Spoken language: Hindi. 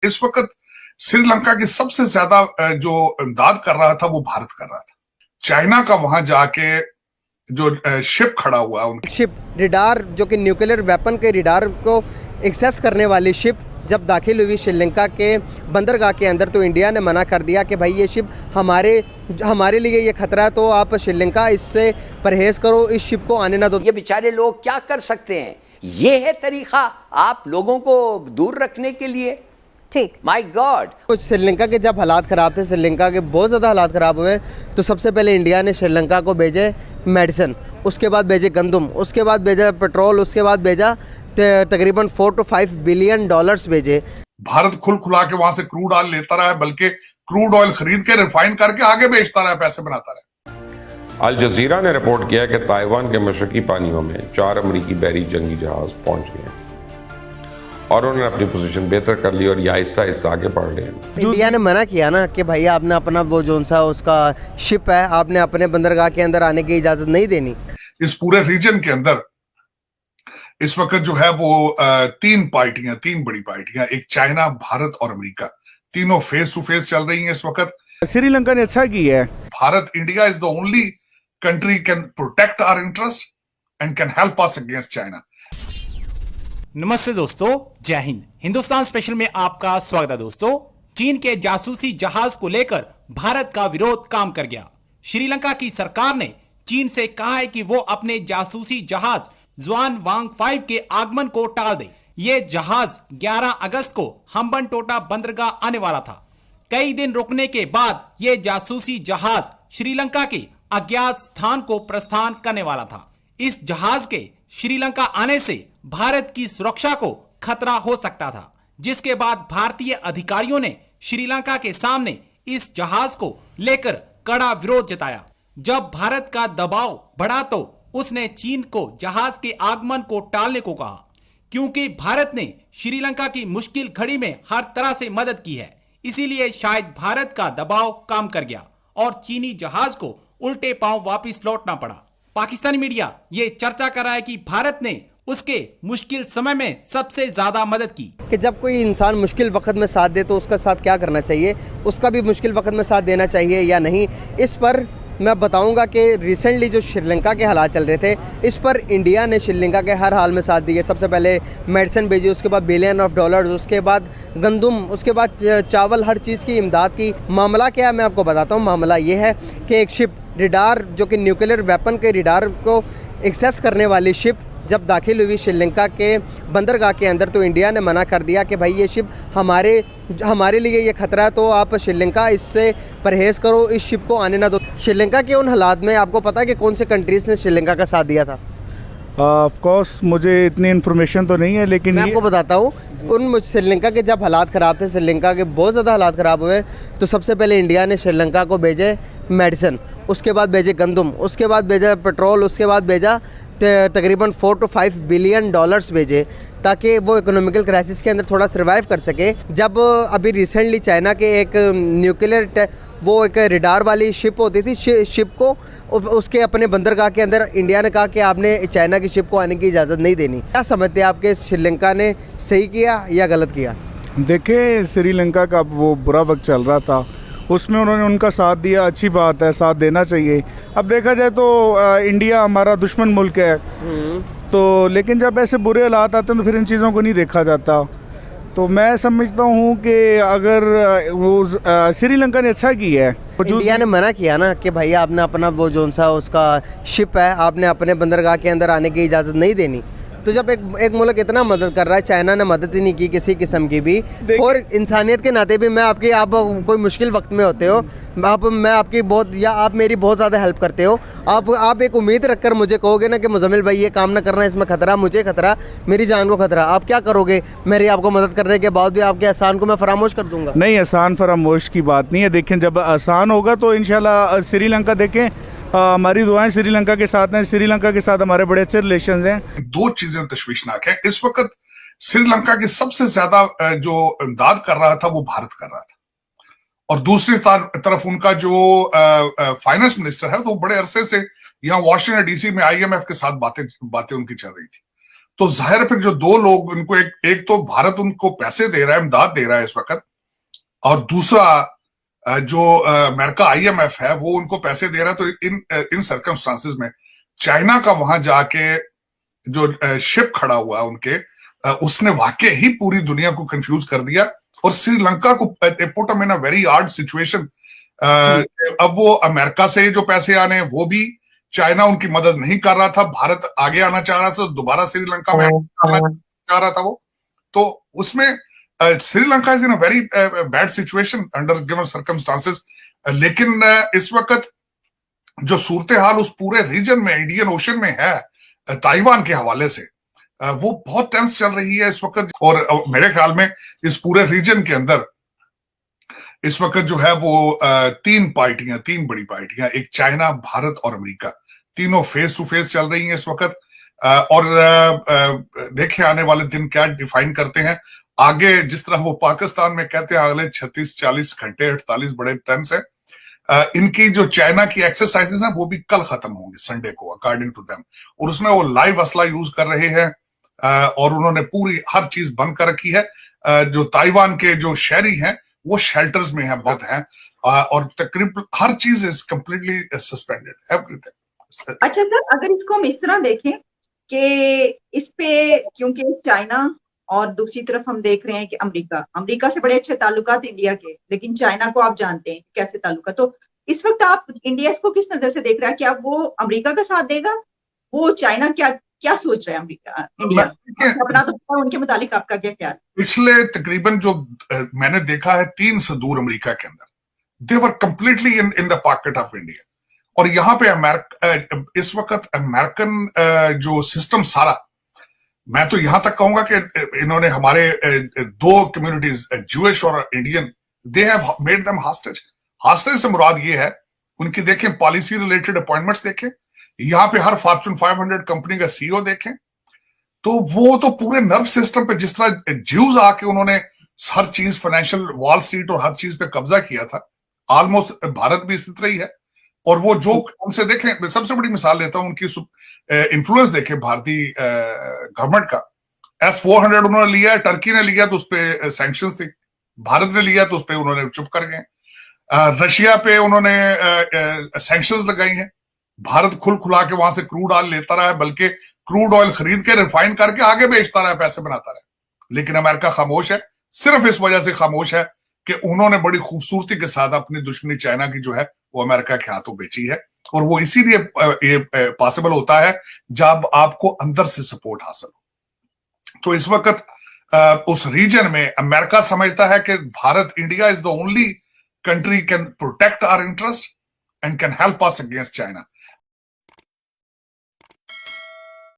इस वक्त श्रीलंका की सबसे ज्यादा जो इमदाद कर रहा था वो भारत कर रहा था। चाइना का वहां जाके जो शिप खड़ा हुआ उनकी शिप रिडार जो कि न्यूक्लियर वेपन के रिडार को एक्सेस करने वाली शिप जब दाखिल हुई श्रीलंका के बंदरगाह के अंदर, तो इंडिया ने मना कर दिया कि भाई ये शिप हमारे लिए ये खतरा है, तो आप श्रीलंका इससे परहेज करो, इस शिप को आने ना दो। ये बेचारे लोग क्या कर सकते हैं? ये है तरीका आप लोगों को दूर रखने के लिए? ठीक, माय गॉड। कुछ श्रीलंका के जब हालात ख़राब थे, श्रीलंका के बहुत ज़्यादा हालात ख़राब हुए, तो सबसे पहले इंडिया ने श्रीलंका को भेजे मेडिसिन, उसके बाद भेजे गंदम, उसके बाद भेजा पेट्रोल, उसके बाद भेजा तकरीबन 4 to 5 बिलियन डॉलर्स भेजे। भारत खुला के वहां से क्रूड ऑयल लेता रहा है, बल्कि क्रूड ऑयल खरीद के रिफाइन करके आगे बेचता रहा है, पैसे बनाता रहा। अल जजीरा ने रिपोर्ट किया कि ताइवान के मशरकी पानियों में 4 अमरीकी बहरी जंगी जहाज पहुंच गए और उन्होंने अपनी पोजीशन बेहतर कर ली और ये आहिस्ता आहिस्ता आगे बढ़ रहे हैं। इंडिया ने मना किया ना कि भाई आपने अपना वो जो सा उसका शिप है, आपने अपने बंदरगाह के अंदर आने की इजाजत नहीं देनी। इस पूरे रीजन के अंदर इस वक्त जो है वो 3 बड़ी पार्टियां, एक चाइना, भारत और अमेरिका, तीनों फेस टू फेस चल रही हैं इस वक्त। श्रीलंका ने अच्छा किया है। Bharat, India is the only country can protect our interest and can help us against China. नमस्ते दोस्तों, जय हिंद। हिंदुस्तान स्पेशल में आपका स्वागत है दोस्तों। चीन के जासूसी जहाज को लेकर भारत का विरोध काम कर गया। श्रीलंका की सरकार ने चीन से कहा है कि वो अपने जासूसी जहाज जुआन वांग 5 के आगमन को टाल दे। ये जहाज 11 अगस्त को हम्बनटोटा बंदरगाह आने वाला था। कई दिन रुकने के बाद ये जासूसी जहाज श्रीलंका के अज्ञात स्थान को प्रस्थान करने वाला था। इस जहाज के श्रीलंका आने से भारत की सुरक्षा को खतरा हो सकता था, जिसके बाद भारतीय अधिकारियों ने श्रीलंका के सामने इस जहाज को लेकर कड़ा विरोध जताया। जब भारत का दबाव बढ़ा तो उसने चीन को जहाज के आगमन को टालने को कहा, क्योंकि भारत ने श्रीलंका की मुश्किल घड़ी में हर तरह से मदद की है। इसीलिए शायद भारत का दबाव काम कर गया और चीनी जहाज को उल्टे पांव वापस लौटना पड़ा। पाकिस्तानी मीडिया ये चर्चा कर रहा है कि भारत ने उसके मुश्किल समय में सबसे ज्यादा मदद की। कि जब कोई इंसान मुश्किल वक्त में साथ दे तो उसका साथ क्या करना चाहिए, उसका भी मुश्किल वक्त में साथ देना चाहिए या नहीं। इस पर मैं बताऊंगा कि रिसेंटली जो श्रीलंका के हालात चल रहे थे, इस पर इंडिया ने श्रीलंका के हर हाल में साथ दिए। सबसे पहले मेडिसिन भेजी, उसके बाद बिलियन ऑफ डॉलर्स, उसके बाद गंदम, उसके बाद चावल, हर चीज़ की इमदाद की। मामला क्या है मैं आपको बताता हूँ। मामला ये है कि एक शिप रिडार जो कि न्यूक्लियर वेपन के रिडार को एक्सेस करने वाली शिप जब दाखिल हुई श्रीलंका के बंदरगाह के अंदर, तो इंडिया ने मना कर दिया कि भाई ये शिप हमारे लिए ये खतरा है, तो आप श्रीलंका इससे परहेज करो, इस शिप को आने ना दो। श्रीलंका के उन हालात में आपको पता है कि कौन से कंट्रीज़ ने श्रीलंका का साथ दिया था? ऑफ कोर्स मुझे इतनी इन्फॉर्मेशन तो नहीं है, लेकिन मैं आपको बताता हूँ। उन श्रीलंका के जब हालात ख़राब थे, श्रीलंका के बहुत ज़्यादा हालात ख़राब हुए, तो सबसे पहले इंडिया ने श्रीलंका को भेजे मेडिसिन, उसके बाद भेजे गंदम, उसके बाद भेजा पेट्रोल, उसके बाद भेजा तकरीबन 4 to 5 बिलियन डॉलर्स भेजे, ताकि वो इकोनॉमिकल क्राइसिस के अंदर थोड़ा सर्वाइव कर सके। जब अभी रिसेंटली चाइना के एक न्यूक्लियर वो एक रिडार वाली शिप होती थी, शिप को उसके अपने बंदरगाह के अंदर इंडिया ने कहा कि आपने चाइना की शिप को आने की इजाज़त नहीं देनी। क्या समझते हैं आपके श्रीलंका ने सही किया या गलत किया? देखिए, श्रीलंका का वो बुरा वक्त चल रहा था, उसमें उन्होंने उनका साथ दिया, अच्छी बात है, साथ देना चाहिए। अब देखा जाए तो इंडिया हमारा दुश्मन मुल्क है, तो लेकिन जब ऐसे बुरे हालात आते हैं तो फिर इन चीज़ों को नहीं देखा जाता। तो मैं समझता हूँ कि अगर वो श्रीलंका ने अच्छा किया है। इंडिया ने मना किया ना कि भाई आपने अपना वो जो सा उसका शिप है, आपने अपने बंदरगाह के अंदर आने की इजाज़त नहीं देनी। तो जब एक मुल्क इतना मदद कर रहा है, चाइना ने मदद ही नहीं की किसी किस्म की भी, और इंसानियत के नाते भी आप कोई मुश्किल वक्त में होते हो, मैं आपकी बहुत, या आप मेरी बहुत ज़्यादा हेल्प करते हो, आप एक उम्मीद रखकर मुझे कहोगे ना कि मुजम्मिल भाई ये काम ना करना, इसमें खतरा, मुझे खतरा, मेरी जान को खतरा, आप क्या करोगे? मेरी आपको मदद करने के बाद भी आपके एहसान को मैं फरामोश कर दूंगा? नहीं, एहसान फरामोश की बात नहीं है। देखें, जब आसान होगा तो इंशाल्लाह श्रीलंका, देखें हमारी दुआएं श्रीलंका के साथ हैं, श्रीलंका के साथ हमारे बड़े अच्छे रिलेशन हैं। 2 चीजें तशवीशनाक है। इस वक्त श्रीलंका की सबसे ज्यादा जो इमदाद कर रहा था वो भारत कर रहा था, और दूसरी तरफ उनका जो फाइनेंस मिनिस्टर है, तो बड़े अरसे से यहाँ वॉशिंगटन डीसी में IMF के साथ बातें उनकी चल रही थी। तो जाहिर है फिर जो दो लोग उनको एक तो भारत उनको पैसे दे रहा है, इमदाद दे रहा है इस वक्त, और दूसरा जो अमेरिका IMF है वो उनको पैसे दे रहा है। तो इन सर्कमस्टांसेस में चाइना का वहां जाके जो शिप खड़ा हुआ उनके, उसने वाकई ही पूरी दुनिया को कंफ्यूज कर दिया और श्रीलंका को put in a very hard situation. अब वो अमेरिका से जो पैसे आने वो भी चाइना उनकी मदद नहीं कर रहा था, भारत आगे आना चाह रहा था, तो दोबारा श्रीलंका में आना चाह रहा था वो। तो उसमें Sri Lanka is in a very bad situation under given circumstances. लेकिन इस वक्त जो सूरत हाल उस पूरे रीजन में, इंडियन ओशन में है, ताइवान के हवाले से वो बहुत टेंस चल रही है इस वक्त। और मेरे ख्याल में इस पूरे रीजन के अंदर इस वक्त जो है वो तीन बड़ी पार्टियां, एक चाइना, भारत और अमेरिका, तीनों फेस टू फेस चल रही हैं इस वक्त। और देखे आने वाले दिन क्या डिफाइन करते हैं आगे। जिस तरह वो पाकिस्तान में कहते हैं अगले 36-40 घंटे 48 बड़े टेंस है। इनकी जो चाइना की एक्सरसाइजेस हैं वो भी कल खत्म होंगे, संडे को, अकॉर्डिंग टू देम। और उसमें वो लाइव असला यूज कर रहे हैं और उन्होंने पूरी हर चीज बंद कर रखी है। जो ताइवान के जो शहरी हैं वो शेल्टर्स में हैं, बहुत हैं, और तकरीबन हर चीज इज कंप्लीटली सस्पेंडेड, एवरीथिंग। अच्छा सर, अगर इसको हम इस तरह देखें कि इस पे, क्योंकि चाइना और दूसरी तरफ हम देख रहे हैं कि अमेरिका से बड़े अच्छे ताल्लुकात इंडिया के, लेकिन चाइना को आप जानते हैं कैसे ताल्लुकात। तो इस वक्त आप इंडिया इसको किस नजर से देख रहा है? क्या वो अमेरिका का साथ देगा? वो चाइना क्या सोच रहा है इंडिया अपना? तो उनके मुतालिक आपका क्या ख्याल? पिछले तकरीबन जो मैंने देखा है 3 सदूर अमेरिका के अंदर, they were completely in the pocket of India. और यहाँ पे इस वक्त अमेरिकन जो सिस्टम सारा, मैं तो यहां तक कहूंगा कि इन्होंने हमारे 2 कम्युनिटीज, ज्यूइश और Indian, they have made them hostage. Hostage से मुराद ये है उनकी, देखें पॉलिसी रिलेटेड अपॉइंटमेंट्स देखें, यहाँ पे हर फॉर्चून 500 कंपनी का CEO देखें, तो वो तो पूरे नर्व सिस्टम पे, जिस तरह ज्यूज आके उन्होंने हर चीज, फाइनेंशियल वॉल स्ट्रीट और हर चीज पे कब्जा किया था, ऑलमोस्ट भारत भी इसी तरह ही है। और वो जो उनसे देखें, मैं सबसे बड़ी मिसाल लेता हूं, उनकी इन्फ्लुएंस देखें भारतीय गवर्नमेंट का। S-400 उन्होंने लिया, टर्की ने लिया तो उस पर सैंक्शंस थे, भारत ने लिया तो उस पर उन्होंने चुप कर गए। रशिया पे उन्होंने सैंक्शंस लगाई हैं, भारत खुल खुला के वहां से क्रूड ऑयल लेता रहा है, बल्कि क्रूड ऑयल खरीद के रिफाइन करके आगे बेचता रहा है, पैसे बनाता रहा है। लेकिन अमेरिका खामोश है, सिर्फ इस वजह से खामोश है कि उन्होंने बड़ी खूबसूरती के साथ अपनी दुश्मनी चाइना की जो है वो अमेरिका के हाथों बेची है। और वो इसीलिए ये पॉसिबल होता है जब आपको अंदर से सपोर्ट हासिल हो। तो इस वक्त उस रीजन में अमेरिका समझता है कि Bharat, India is the only country can protect our interest and can help us against China.